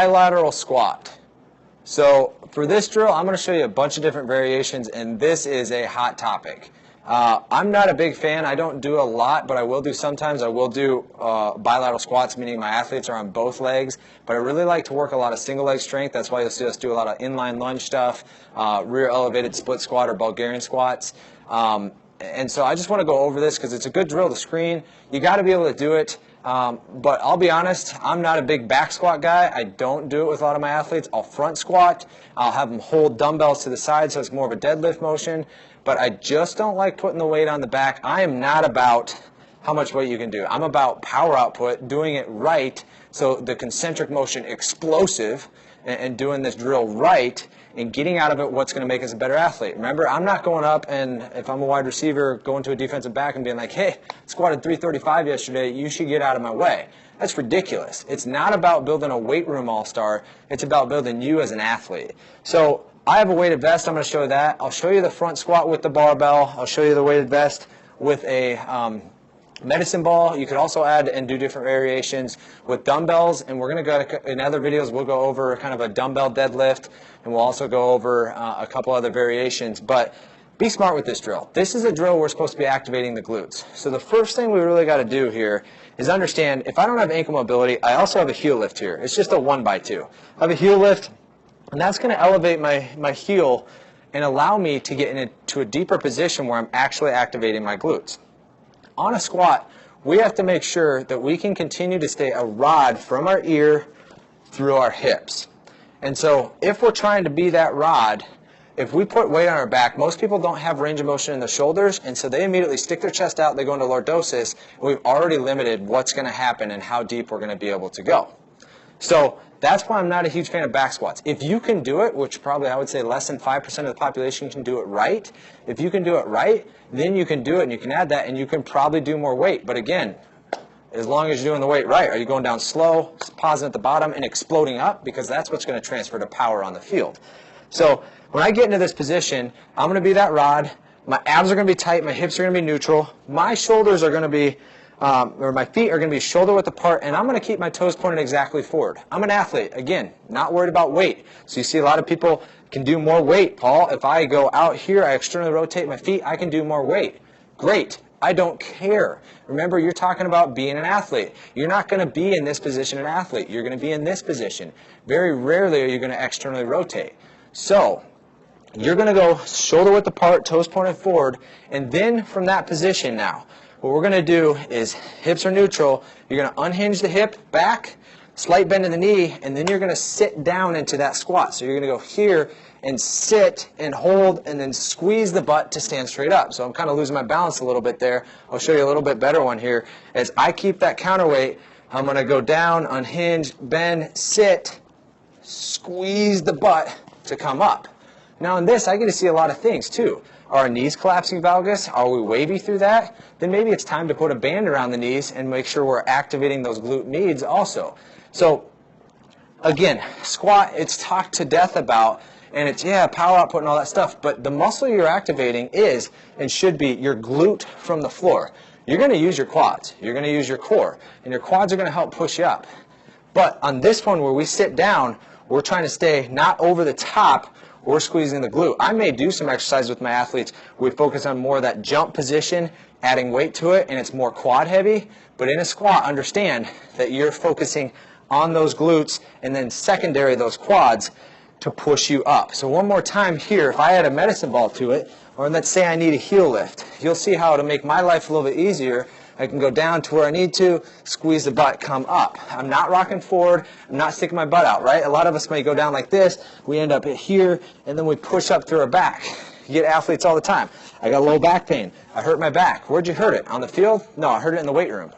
bilateral squat. So for this drill, I'm going to show you a bunch of different variations, and this is a hot topic. I'm not a big fan. I don't do a lot, but I will do sometimes. I will do bilateral squats, meaning my athletes are on both legs, but I really like to work a lot of single leg strength. That's why you'll see us do a lot of inline lunge stuff, rear elevated split squat or Bulgarian squats. And so I just want to go over this because it's a good drill to screen. You got to be able to do it. But I'll be honest, I'm not a big back squat guy. I don't do it with a lot of my athletes. I'll front squat. I'll have them hold dumbbells to the side so it's more of a deadlift motion. But I just don't like putting the weight on the back. I am not about how much weight you can do. I'm about power output, doing it right, so the concentric motion explosive, and doing this drill right, and getting out of it what's going to make us a better athlete. Remember, I'm not going up and if I'm a wide receiver, going to a defensive back and being like, hey, squatted 335 yesterday, you should get out of my way. That's ridiculous. It's not about building a weight room all-star. It's about building you as an athlete. So I have a weighted vest. I'm going to show you that. I'll show you the front squat with the barbell. I'll show you the weighted vest with a medicine ball. You could also add and do different variations with dumbbells, and we're going to go in other videos. We'll go over kind of a dumbbell deadlift, and we'll also go over a couple other variations. But be smart with this drill. This is a drill we're supposed to be activating the glutes. So the first thing we really got to do here is understand if I don't have ankle mobility, I also have a heel lift here. It's just a 1x2. I have a heel lift, and that's going to elevate my heel and allow me to get into a deeper position where I'm actually activating my glutes. On a squat, we have to make sure that we can continue to stay a rod from our ear through our hips. And so if we're trying to be that rod, if we put weight on our back, most people don't have range of motion in the shoulders, and so they immediately stick their chest out, they go into lordosis, and we've already limited what's going to happen and how deep we're going to be able to go. So that's why I'm not a huge fan of back squats. If you can do it, which probably I would say less than 5% of the population can do it right, if you can do it right, then you can do it and you can add that and you can probably do more weight. But again, as long as you're doing the weight right, are you going down slow, pausing at the bottom and exploding up? Because that's what's going to transfer to power on the field. So when I get into this position, I'm going to be that rod. My abs are going to be tight. My hips are going to be neutral. My shoulders are going to be or my feet are going to be shoulder width apart, and I'm going to keep my toes pointed exactly forward. I'm an athlete, again, not worried about weight. So you see a lot of people can do more weight. Paul, if I go out here, I externally rotate my feet, I can do more weight. Great. I don't care. Remember, you're talking about being an athlete. You're not going to be in this position an athlete. You're going to be in this position. Very rarely are you going to externally rotate. So you're going to go shoulder width apart, toes pointed forward, and then from that position now, what we're going to do is hips are neutral. You're going to unhinge the hip back, slight bend in the knee, and then you're going to sit down into that squat. So you're going to go here and sit and hold and then squeeze the butt to stand straight up. So I'm kind of losing my balance a little bit there. I'll show you a little bit better one here. As I keep that counterweight, I'm going to go down, unhinge, bend, sit, squeeze the butt to come up. Now in this, I get to see a lot of things too. Are our knees collapsing valgus? Are we wavy through that? Then maybe it's time to put a band around the knees and make sure we're activating those glute medius also. So again, squat, it's talked to death about, and it's, yeah, power output and all that stuff, but the muscle you're activating is and should be your glute from the floor. You're going to use your quads. You're going to use your core, and your quads are going to help push you up. But on this one where we sit down, we're trying to stay not over the top, we're squeezing the glute. I may do some exercise with my athletes. We focus on more of that jump position, adding weight to it, and it's more quad heavy. But in a squat, understand that you're focusing on those glutes and then secondary those quads to push you up. So one more time here, if I add a medicine ball to it, or let's say I need a heel lift, you'll see how it'll make my life a little bit easier. I can go down to where I need to, squeeze the butt, come up. I'm not rocking forward. I'm not sticking my butt out, right? A lot of us may go down like this. We end up here, and then we push up through our back. You get athletes all the time. I got low back pain. I hurt my back. Where'd you hurt it? On the field? No, I hurt it in the weight room.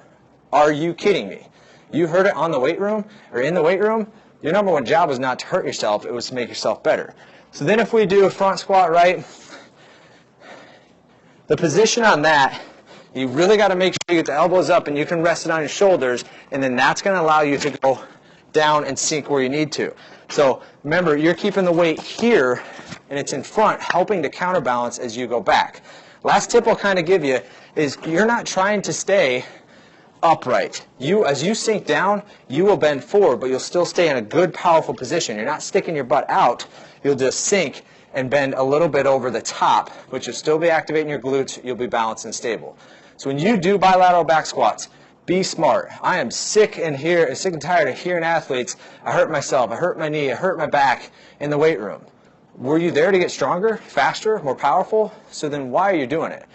Are you kidding me? You hurt it on the weight room or in the weight room? Your number one job was not to hurt yourself. It was to make yourself better. So then if we do a front squat, right, the position on that, you really got to make sure you get the elbows up and you can rest it on your shoulders, and then that's going to allow you to go down and sink where you need to. So remember, you're keeping the weight here, and it's in front, helping to counterbalance as you go back. Last tip I'll kind of give you is you're not trying to stay upright. As you sink down, you will bend forward, but you'll still stay in a good, powerful position. You're not sticking your butt out. You'll just sink and bend a little bit over the top, but you'll still be activating your glutes. You'll be balanced and stable. So when you do bilateral back squats, be smart. I am sick and tired of hearing athletes, I hurt myself, I hurt my knee, I hurt my back in the weight room. Were you there to get stronger, faster, more powerful? So then why are you doing it?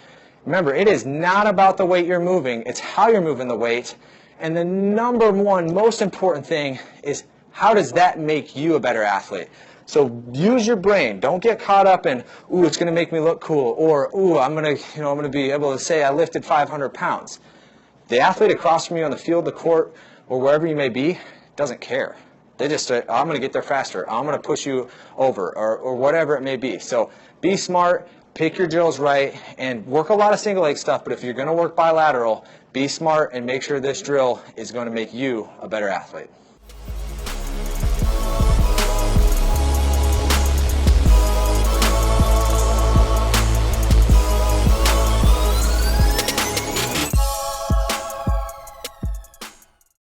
Remember, it is not about the weight you're moving, it's how you're moving the weight. And the number one most important thing is, how does that make you a better athlete? So use your brain. Don't get caught up in, ooh, it's going to make me look cool, or ooh, I'm going to be able to say I lifted 500 pounds. The athlete across from you on the field, the court, or wherever you may be, doesn't care. They just say, I'm going to get there faster. I'm going to push you over, or whatever it may be. So be smart, pick your drills right, and work a lot of single leg stuff. But if you're going to work bilateral, be smart and make sure this drill is going to make you a better athlete.